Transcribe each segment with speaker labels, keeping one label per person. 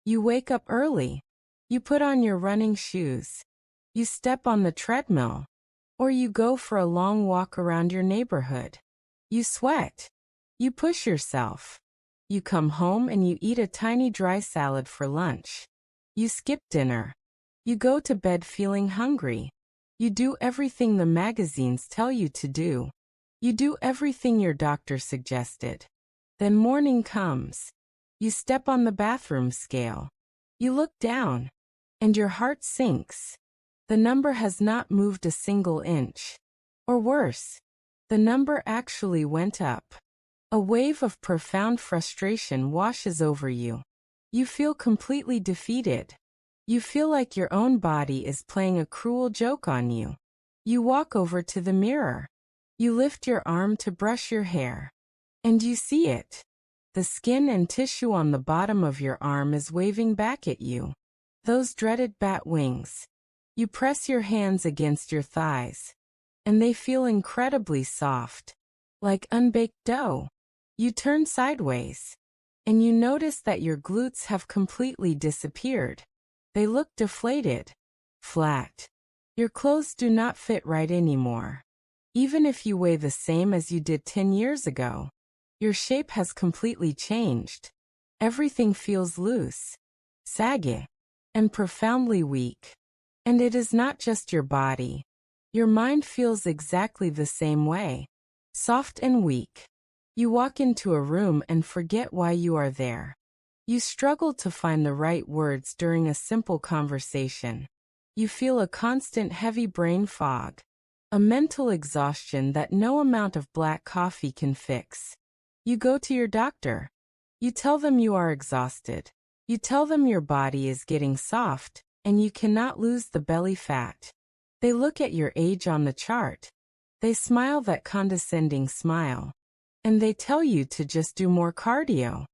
Speaker 1: You wake up early. You put on your running shoes. You step on the treadmill. Or you go for a long walk around your neighborhood. You sweat. You push yourself. You come home and you eat a tiny dry salad for lunch. You skip dinner. You go to bed feeling hungry. You do everything the magazines tell you to do. You do everything your doctor suggested. Then morning comes. You step on the bathroom scale. You look down. And your heart sinks. The number has not moved a single inch. Or worse, the number actually went up. A wave of profound frustration washes over you. You feel completely defeated. You feel like your own body is playing a cruel joke on you. You walk over to the mirror. You lift your arm to brush your hair. And you see it. The skin and tissue on the bottom of your arm is waving back at you. Those dreaded bat wings. You press your hands against your thighs. And they feel incredibly soft. Like unbaked dough. You turn sideways. And you notice that your glutes have completely disappeared. They look deflated. Flat. Your clothes do not fit right anymore. Even if you weigh the same as you did 10 years ago, your shape has completely changed. Everything feels loose, saggy, and profoundly weak. And it is not just your body. Your mind feels exactly the same way. Soft and weak. You walk into a room and forget why you are there. You struggle to find the right words during a simple conversation. You feel a constant heavy brain fog. A mental exhaustion that no amount of black coffee can fix. You go to your doctor. You tell them you are exhausted. You tell them your body is getting soft, and you cannot lose the belly fat. They look at your age on the chart. They smile that condescending smile. And they tell you to just do more cardio.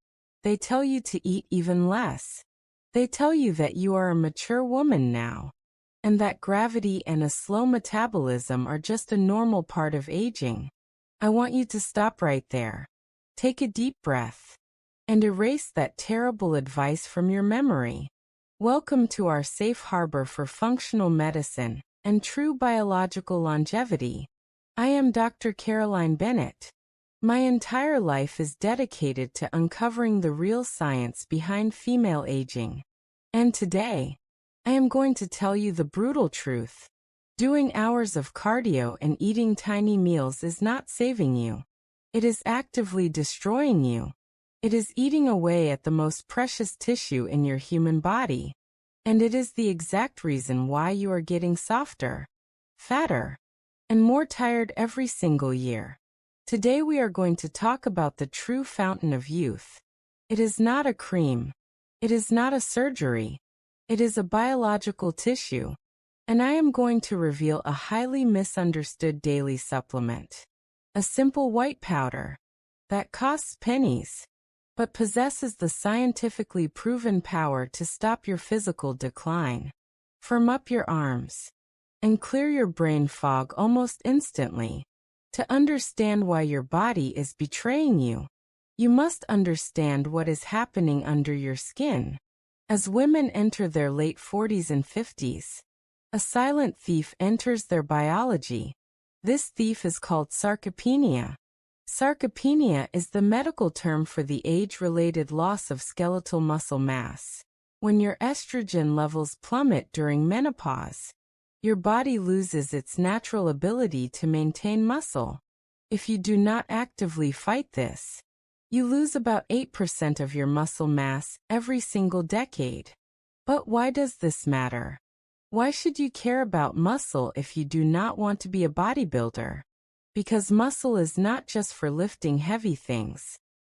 Speaker 1: They tell you to eat even less. They tell you that you are a mature woman now. And that gravity and a slow metabolism are just a normal part of aging. I want you to stop right there. Take a deep breath. And erase that terrible advice from your memory. Welcome to our safe harbor for functional medicine and true biological longevity. I am Dr. Caroline Bennett. My entire life is dedicated to uncovering the real science behind female aging. And today, I am going to tell you the brutal truth. Doing hours of cardio and eating tiny meals is not saving you. It is actively destroying you. It is eating away at the most precious tissue in your human body. And it is the exact reason why you are getting softer, fatter, and more tired every single year. Today we are going to talk about the true fountain of youth. It is not a cream. It is not a surgery. It is a biological tissue. And I am going to reveal a highly misunderstood daily supplement. A simple white powder that costs pennies, but possesses the scientifically proven power to stop your physical decline, firm up your arms, and clear your brain fog almost instantly. To understand why your body is betraying you, you must understand what is happening under your skin. As women enter their late 40s and 50s, a silent thief enters their biology. This thief is called sarcopenia. Sarcopenia is the medical term for the age-related loss of skeletal muscle mass. When your estrogen levels plummet during menopause, your body loses its natural ability to maintain muscle. If you do not actively fight this, you lose about 8% of your muscle mass every single decade. But why does this matter? Why should you care about muscle if you do not want to be a bodybuilder? Because muscle is not just for lifting heavy things.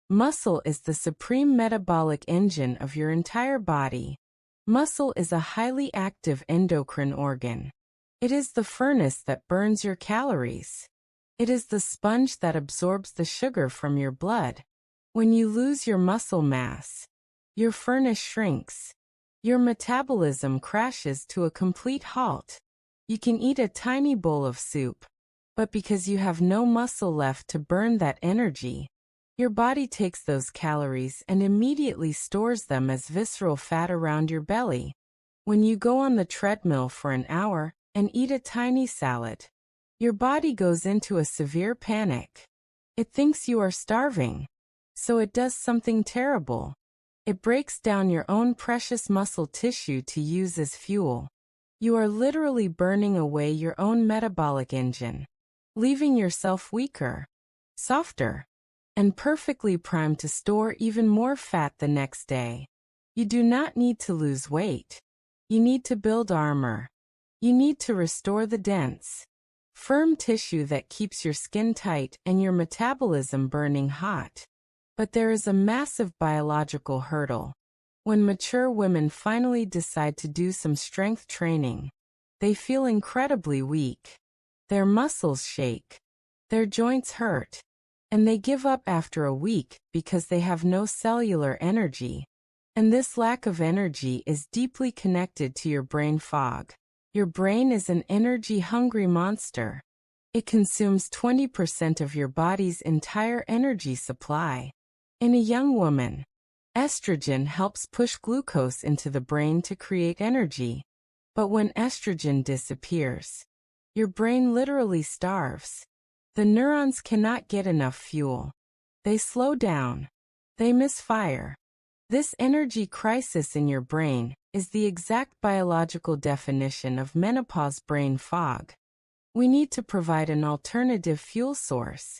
Speaker 1: Muscle is the supreme metabolic engine of your entire body. Muscle is a highly active endocrine organ. It is the furnace that burns your calories. It is the sponge that absorbs the sugar from your blood. When you lose your muscle mass, your furnace shrinks. Your metabolism crashes to a complete halt. You can eat a tiny bowl of soup, but because you have no muscle left to burn that energy, Your body takes those calories and immediately stores them as visceral fat around your belly. When you go on the treadmill for an hour and eat a tiny salad, your body goes into a severe panic. It thinks you are starving, so it does something terrible. It breaks down your own precious muscle tissue to use as fuel. You are literally burning away your own metabolic engine, leaving yourself weaker, softer, and perfectly primed to store even more fat the next day. You do not need to lose weight. You need to build armor. You need to restore the dense, firm tissue that keeps your skin tight and your metabolism burning hot. But there is a massive biological hurdle. When mature women finally decide to do some strength training, they feel incredibly weak. Their muscles shake. Their joints hurt. And they give up after a week because they have no cellular energy. And this lack of energy is deeply connected to your brain fog. Your brain is an energy-hungry monster. It consumes 20% of your body's entire energy supply. In a young woman, estrogen helps push glucose into the brain to create energy. But when estrogen disappears, your brain literally starves. The neurons cannot get enough fuel. They slow down. They misfire. This energy crisis in your brain is the exact biological definition of menopause brain fog. We need to provide an alternative fuel source.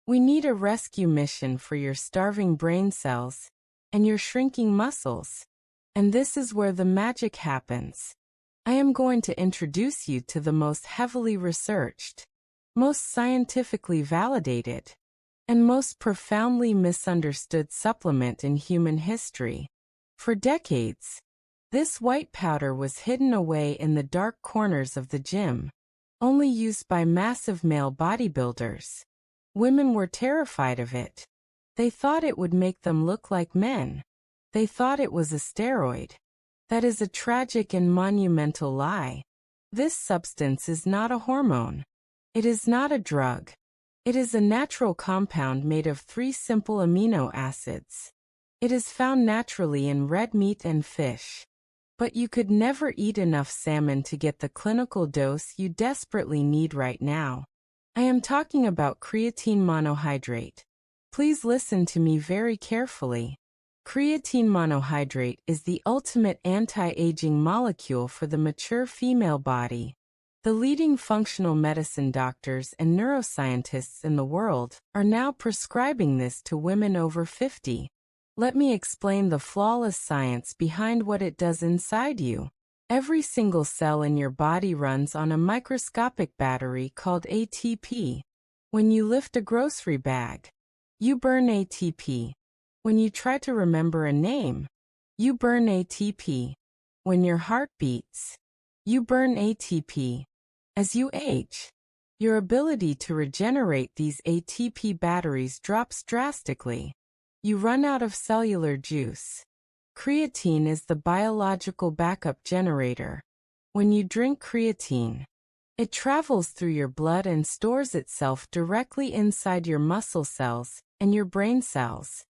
Speaker 1: We need a rescue mission for your starving brain cells and your shrinking muscles. And this is where the magic happens. I am going to introduce you to the most heavily researched, most scientifically validated, and most profoundly misunderstood supplement in human history. For decades, this white powder was hidden away in the dark corners of the gym, only used by massive male bodybuilders. Women were terrified of it. They thought it would make them look like men. They thought it was a steroid. That is a tragic and monumental lie. This substance is not a hormone. It is not a drug. It is a natural compound made of 3 simple amino acids. It is found naturally in red meat and fish. But you could never eat enough salmon to get the clinical dose you desperately need right now. I am talking about creatine monohydrate. Please listen to me very carefully. Creatine monohydrate is the ultimate anti-aging molecule for the mature female body. The leading functional medicine doctors and neuroscientists in the world are now prescribing this to women over 50. Let me explain the flawless science behind what it does inside you. Every single cell in your body runs on a microscopic battery called ATP. When you lift a grocery bag, you burn ATP. When you try to remember a name, you burn ATP. When your heart beats, you burn ATP. As you age, your ability to regenerate these ATP batteries drops drastically. You run out of cellular juice. Creatine is the biological backup generator. When you drink creatine, it travels through your blood and stores itself directly inside your muscle cells and your brain cells.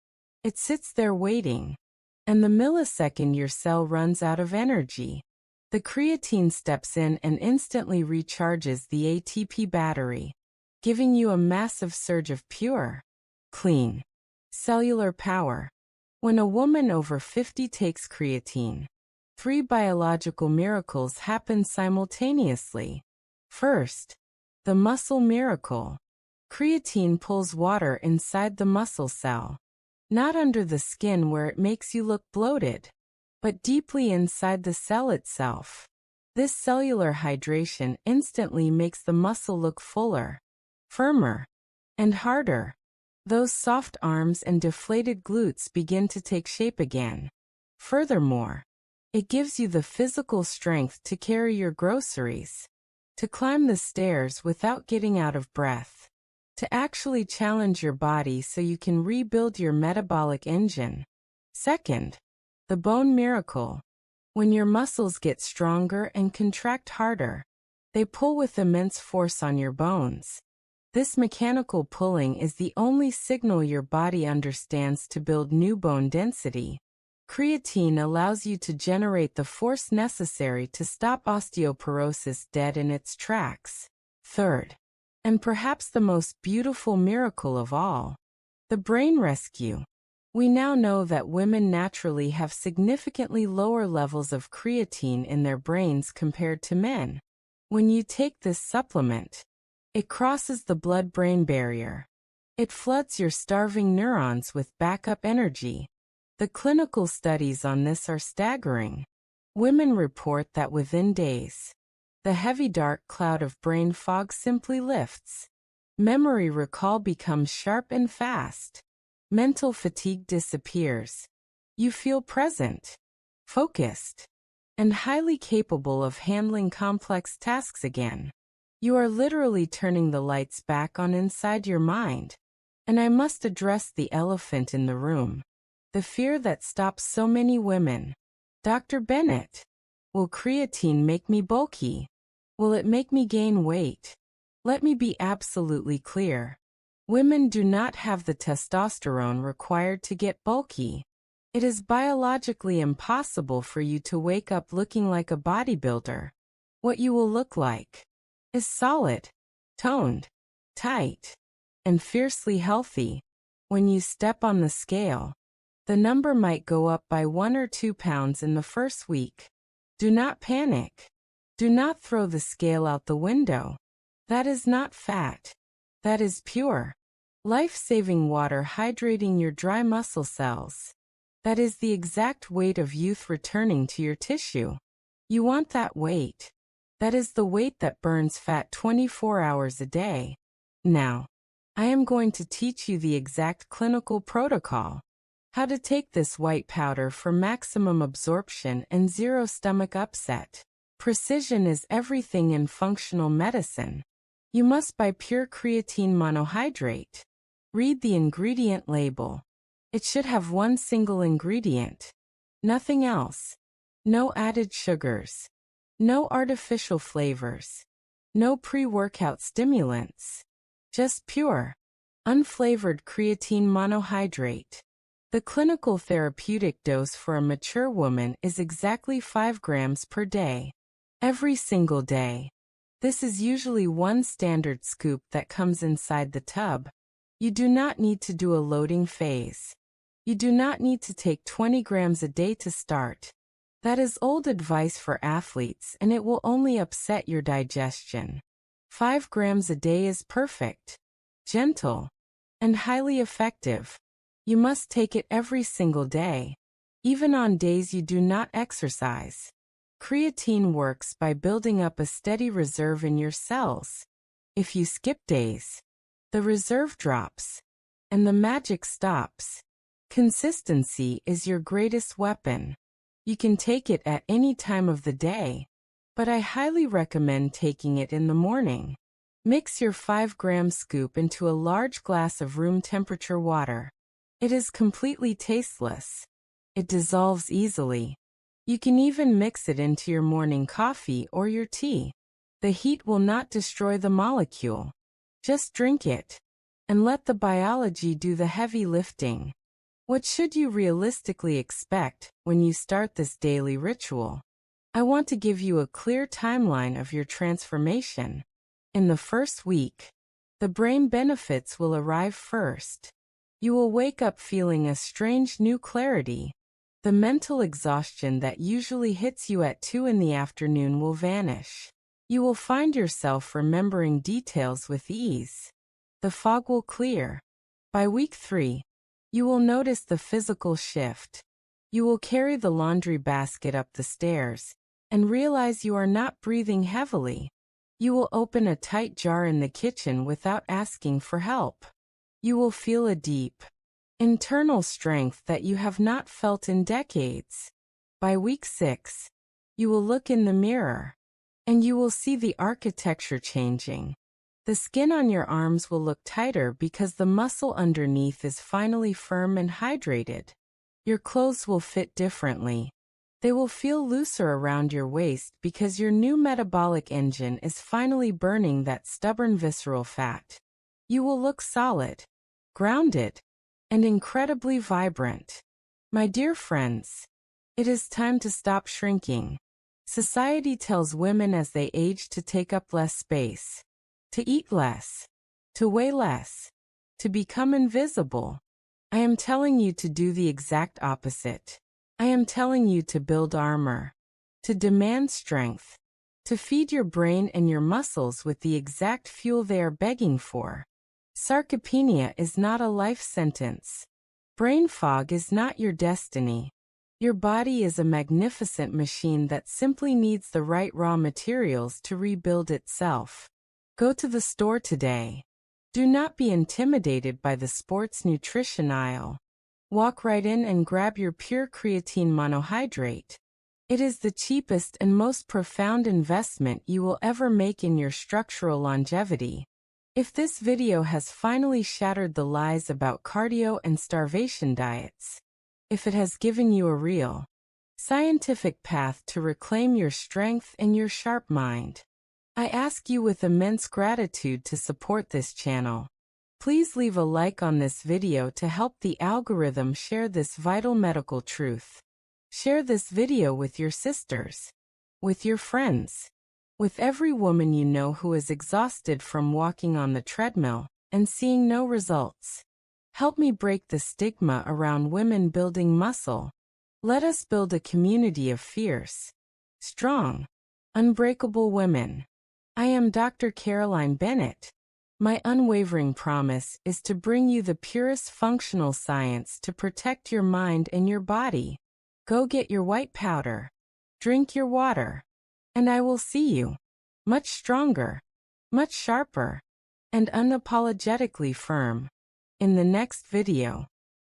Speaker 1: It sits there waiting, and the millisecond your cell runs out of energy, the creatine steps in and instantly recharges the ATP battery, giving you a massive surge of pure, clean, cellular power. When a woman over 50 takes creatine, 3 biological miracles happen simultaneously. First, the muscle miracle. Creatine pulls water inside the muscle cell, not under the skin where it makes you look bloated, but deeply inside the cell itself. This cellular hydration instantly makes the muscle look fuller, firmer, and harder. Those soft arms and deflated glutes begin to take shape again. Furthermore, it gives you the physical strength to carry your groceries, to climb the stairs without getting out of breath, to actually challenge your body so you can rebuild your metabolic engine. Second, the bone miracle. When your muscles get stronger and contract harder, they pull with immense force on your bones. This mechanical pulling is the only signal your body understands to build new bone density. Creatine allows you to generate the force necessary to stop osteoporosis dead in its tracks. Third, and perhaps the most beautiful miracle of all, the brain rescue. We now know that women naturally have significantly lower levels of creatine in their brains compared to men. When you take this supplement, it crosses the blood-brain barrier. It floods your starving neurons with backup energy. The clinical studies on this are staggering. Women report that within days, the heavy dark cloud of brain fog simply lifts. Memory recall becomes sharp and fast. Mental fatigue disappears. You feel present, focused, and highly capable of handling complex tasks again. You are literally turning the lights back on inside your mind. And I must address the elephant in the room. The fear that stops so many women. Dr. Bennett, will creatine make me bulky? Will it make me gain weight? Let me be absolutely clear. Women do not have the testosterone required to get bulky. It is biologically impossible for you to wake up looking like a bodybuilder. What you will look like is solid, toned, tight, and fiercely healthy. When you step on the scale, the number might go up by 1 or 2 pounds in the first week. Do not panic. Do not throw the scale out the window. That is not fat. That is pure, life-saving water hydrating your dry muscle cells. That is the exact weight of youth returning to your tissue. You want that weight. That is the weight that burns fat 24 hours a day. Now, I am going to teach you the exact clinical protocol. How to take this white powder for maximum absorption and zero stomach upset. Precision is everything in functional medicine. You must buy pure creatine monohydrate. Read the ingredient label. It should have one single ingredient. Nothing else. No added sugars. No artificial flavors. No pre-workout stimulants. Just pure, unflavored creatine monohydrate. The clinical therapeutic dose for a mature woman is exactly 5 grams per day. Every single day. This is usually one standard scoop that comes inside the tub. You do not need to do a loading phase. You do not need to take 20 grams a day to start. That is old advice for athletes, and it will only upset your digestion. 5 grams a day is perfect, gentle, and highly effective. You must take it every single day, even on days you do not exercise. Creatine works by building up a steady reserve in your cells. If you skip days, the reserve drops, and the magic stops. Consistency is your greatest weapon. You can take it at any time of the day, but I highly recommend taking it in the morning. Mix your 5-gram scoop into a large glass of room temperature water. It is completely tasteless. It dissolves easily. You can even mix it into your morning coffee or your tea. The heat will not destroy the molecule. Just drink it, and let the biology do the heavy lifting. What should you realistically expect when you start this daily ritual? I want to give you a clear timeline of your transformation. In the first week, the brain benefits will arrive first. You will wake up feeling a strange new clarity. The mental exhaustion that usually hits you at 2 in the afternoon will vanish. You will find yourself remembering details with ease. The fog will clear. By week 3, you will notice the physical shift. You will carry the laundry basket up the stairs and realize you are not breathing heavily. You will open a tight jar in the kitchen without asking for help. You will feel a deep, internal strength that you have not felt in decades. By week 6, you will look in the mirror, and you will see the architecture changing. The skin on your arms will look tighter because the muscle underneath is finally firm and hydrated. Your clothes will fit differently. They will feel looser around your waist because your new metabolic engine is finally burning that stubborn visceral fat. You will look solid, grounded, and incredibly vibrant. My dear friends, it is time to stop shrinking. Society tells women as they age to take up less space, to eat less, to weigh less, to become invisible. I am telling you to do the exact opposite. I am telling you to build armor, to demand strength, to feed your brain and your muscles with the exact fuel they are begging for. Sarcopenia is not a life sentence. Brain fog is not your destiny. Your body is a magnificent machine that simply needs the right raw materials to rebuild itself. Go to the store today. Do not be intimidated by the sports nutrition aisle. Walk right in and grab your pure creatine monohydrate. It is the cheapest and most profound investment you will ever make in your structural longevity. If this video has finally shattered the lies about cardio and starvation diets, if it has given you a real, scientific path to reclaim your strength and your sharp mind, I ask you with immense gratitude to support this channel. Please leave a like on this video to help the algorithm share this vital medical truth. Share this video with your sisters, with your friends, with every woman you know who is exhausted from walking on the treadmill and seeing no results. Help me break the stigma around women building muscle. Let us build a community of fierce, strong, unbreakable women. I am Dr. Caroline Bennett. My unwavering promise is to bring you the purest functional science to protect your mind and your body. Go get your white powder, drink your water, and I will see you, much stronger, much sharper, and unapologetically firm, in the next video.